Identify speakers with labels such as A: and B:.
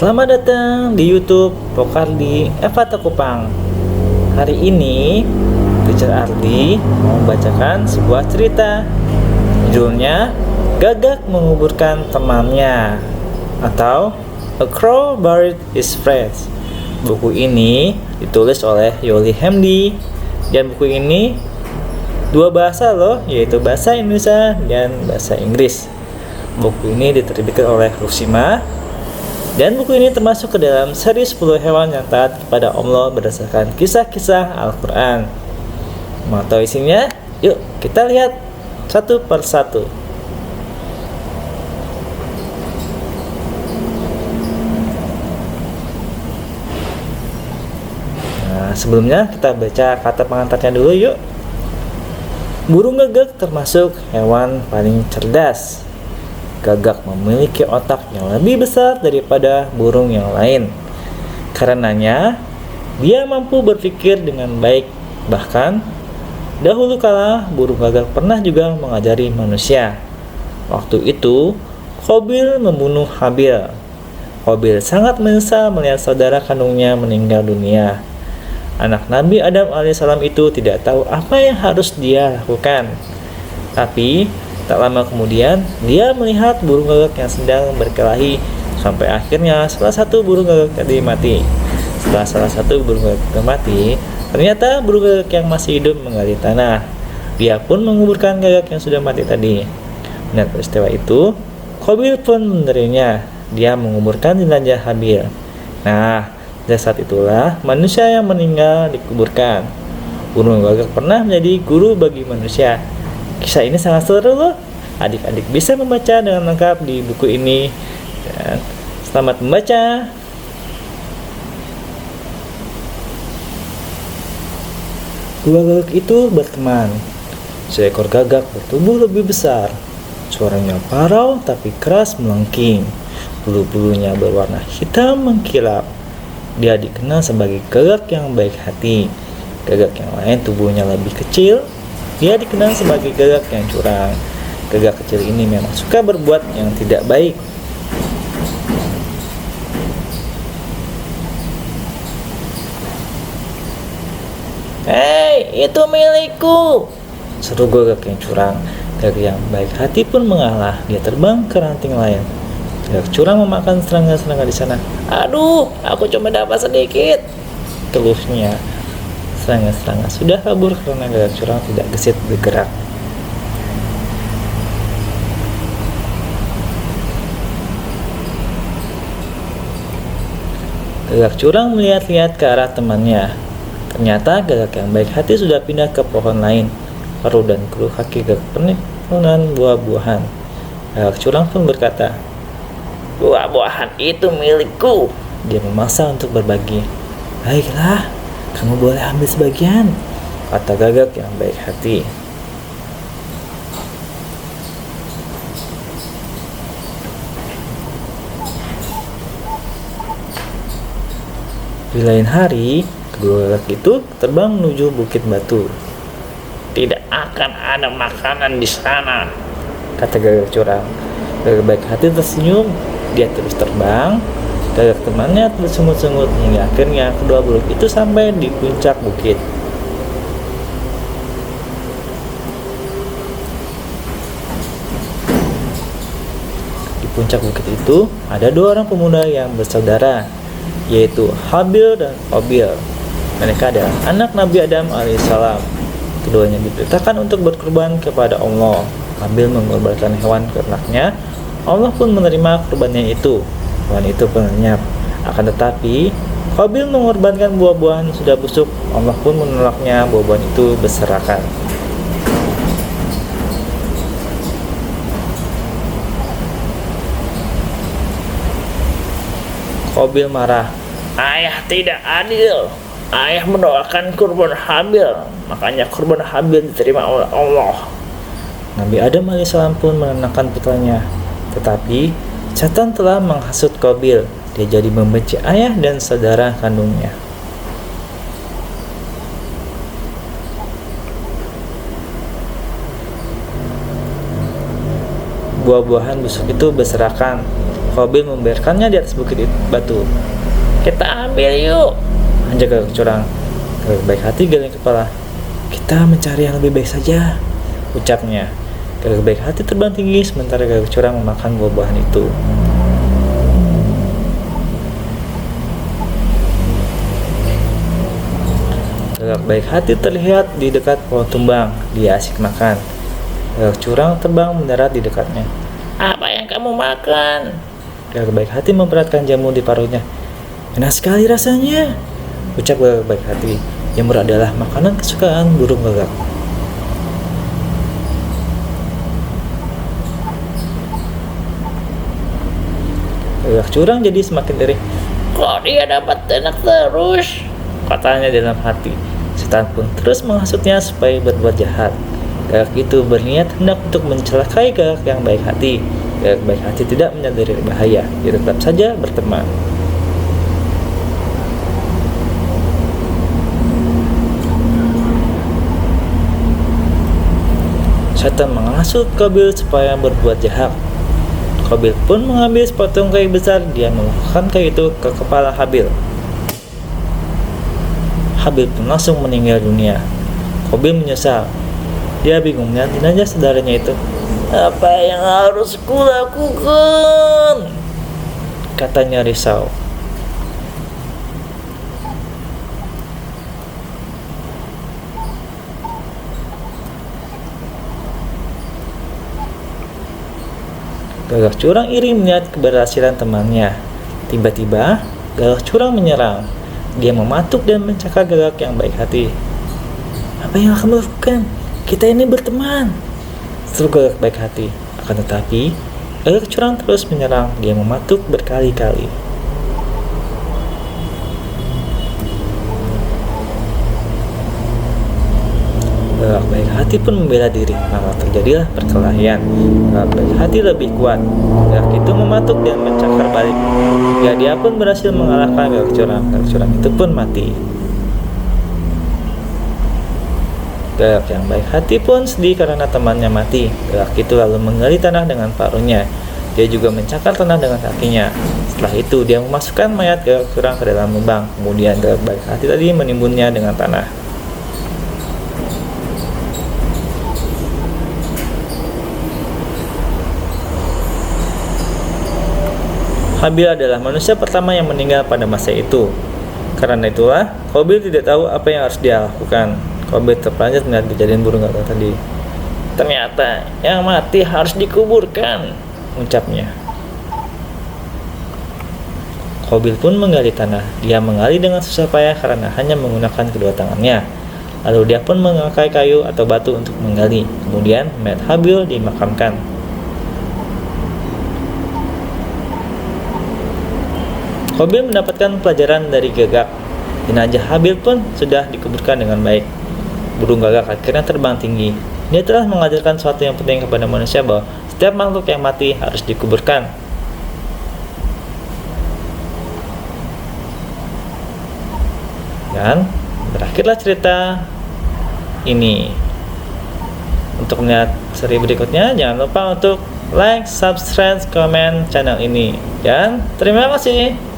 A: Selamat datang di YouTube Pokardi Eva Takupang. Hari ini Teacher Ardi mau membacakan sebuah cerita. Judulnya Gagak Menguburkan Temannya atau A Crow Buried His Friends. Buku ini ditulis oleh Yoli Hamdi, dan buku ini dua bahasa loh, yaitu bahasa Indonesia dan bahasa Inggris. Buku ini diterbitkan oleh Rusima, dan buku ini termasuk ke dalam seri 10 hewan yang taat kepada Allah berdasarkan kisah-kisah Al-Quran. Mau tahu isinya? Yuk kita lihat satu per satu. Nah, sebelumnya kita baca kata pengantarnya dulu yuk. Burung gagak termasuk hewan paling cerdas. Gagak memiliki otak yang lebih besar daripada burung yang lain. Karenanya, dia mampu berpikir dengan baik. Bahkan, dahulu kala burung gagak pernah juga mengajari manusia. Waktu itu, Qabil membunuh Habil. Qabil sangat menyesal melihat saudara kandungnya meninggal dunia. Anak Nabi Adam alaihissalam itu tidak tahu apa yang harus dia lakukan. Tapi, tak lama kemudian, dia melihat burung gagak yang sedang berkelahi. Sampai akhirnya salah satu burung gagak tadi mati. Setelah salah satu burung gagak mati, ternyata burung gagak yang masih hidup menggali tanah. Dia pun menguburkan gagak yang sudah mati tadi. Melihat peristiwa itu, Qabil pun menerimanya. Dia menguburkan jenazah Habil. Nah, dari saat itulah manusia yang meninggal dikuburkan. Burung gagak pernah menjadi guru bagi manusia. Kisah ini sangat seru loh. Adik-adik bisa membaca dengan lengkap di buku ini. Dan selamat membaca. Dua gagak itu berteman. Seekor gagak bertubuh lebih besar. Suaranya parau tapi keras melengking. Bulu-bulunya berwarna hitam mengkilap. Dia dikenal sebagai gagak yang baik hati. Gagak yang lain tubuhnya lebih kecil. Dia dikenal sebagai gagak yang curang. Gagak kecil ini memang suka berbuat yang tidak baik. "Hei, itu milikku!" seru gagak yang curang. Gagak yang baik hati pun mengalah. Dia terbang ke ranting lain. Gagak curang memakan serangga-serangga di sana. "Aduh, aku cuma dapat sedikit," keluhnya. Serangga-serangga sudah kabur karena gagak curang tidak gesit bergerak. Gagak curang melihat-lihat ke arah temannya. Ternyata gagak yang baik hati sudah pindah ke pohon lain. Paruh dan keluh kaki gagak penuh buah-buahan. Gagak curang pun berkata, "Buah-buahan itu milikku." Dia memaksa untuk berbagi. "Baiklah, kamu boleh ambil sebagian," kata gagak yang baik hati. Di lain hari, kedua gagak itu terbang menuju Bukit Batu. "Tidak akan ada makanan di sana," kata gagak curang. Gagak baik hati tersenyum. Dia terus terbang. Gagak temannya tersungut-sungut hingga akhirnya kedua burung itu sampai di puncak bukit. Di puncak bukit itu ada dua orang pemuda yang bersaudara, yaitu Habil dan Qabil. Mereka adalah anak Nabi Adam alaihissalam. Keduanya diperintahkan untuk berkorban kepada Allah. Habil mengorbankan hewan ternaknya. Allah pun menerima korbannya itu. Hewan itu pun lenyap. Akan tetapi, Qabil mengorbankan buah-buahan yang sudah busuk. Allah pun menolaknya. Buah-buahan itu berserakan. Qabil marah. "Ayah tidak adil. Ayah mendoakan kurban Habil, makanya kurban Habil diterima oleh Allah." Nabi Adam alaihissalam pun menenangkan putranya. Tetapi setan telah menghasut Qabil. Dia jadi membenci ayah dan saudara kandungnya. Buah-buahan busuk itu berserakan. Kobil membiarkannya di atas bukit batu. Kita ambil yuk, anjak gagak curang. Gagak baik hati geleng kepala. Kita mencari yang lebih baik saja, ucapnya. Gagak baik hati terbang tinggi sementara gagak curang memakan buah-buahan itu. Gagak baik hati terlihat di dekat pohon tumbang. Dia asik makan. Gagak curang terbang mendarat di dekatnya. Apa yang kamu makan? Gagak baik hati memperhatikan jamur di paruhnya. Enak sekali rasanya, ucap gagak baik hati. Jamur adalah makanan kesukaan burung gagak. Gagak curang jadi semakin iri. Kok dia dapat enak terus? Katanya dalam hati. Setan pun terus menghasutnya supaya berbuat jahat. Gagak itu berniat hendak untuk mencelakai gagak yang baik hati. Gagak baik hati tidak menyadari bahaya. Dia tetap saja berteman. Setan menghasut Kobil supaya berbuat jahat. Kobil pun mengambil sepotong kayu besar. Dia memukulkan kayu itu ke kepala Habil. Habil pun langsung meninggal dunia. Kobil menyesal. Dia bingung melihat jenazah saudaranya itu. Apa yang harus kulakukan? Katanya risau. Gagak curang iri melihat keberhasilan temannya. Tiba-tiba, gagak curang menyerang. Dia mematuk dan mencakar gagak yang baik hati. Apa yang akan melakukan? Kita ini berteman, seru gagak baik hati. Akan tetapi, gagak curang terus menyerang. Dia mematuk berkali-kali. Gagak baik hati pun membela diri, maka terjadilah perkelahian. Gagak baik hati lebih kuat. Gagak itu mematuk dan mencakar balik. Ya, dia pun berhasil mengalahkan gagak curang. Gagak curang itu pun mati. Gagak yang baik hati pun sedih karena temannya mati. Gagak itu lalu menggali tanah dengan paruhnya. Dia juga mencakar tanah dengan kakinya. Setelah itu dia memasukkan mayat gagak curang ke dalam lubang. Kemudian gagak baik hati tadi menimbunnya dengan tanah. Habil adalah manusia pertama yang meninggal pada masa itu. Karena itulah, Kobil tidak tahu apa yang harus dia lakukan. Kobil terperanjat melihat kejadian burung gagak tadi. Ternyata yang mati harus dikuburkan, ucapnya. Kobil pun menggali tanah. Dia menggali dengan susah payah karena hanya menggunakan kedua tangannya. Lalu dia pun mengangkat kayu atau batu untuk menggali. Kemudian mayat Habil dimakamkan. Kobil mendapatkan pelajaran dari gagak. Jenazah Habil pun sudah dikuburkan dengan baik. Burung gagak akhirnya terbang tinggi. Dia telah mengajarkan sesuatu yang penting kepada manusia bahwa setiap makhluk yang mati harus dikuburkan. Dan berakhirlah cerita ini. Untuk melihat seri berikutnya, jangan lupa untuk like, subscribe, komen channel ini. Dan terima kasih.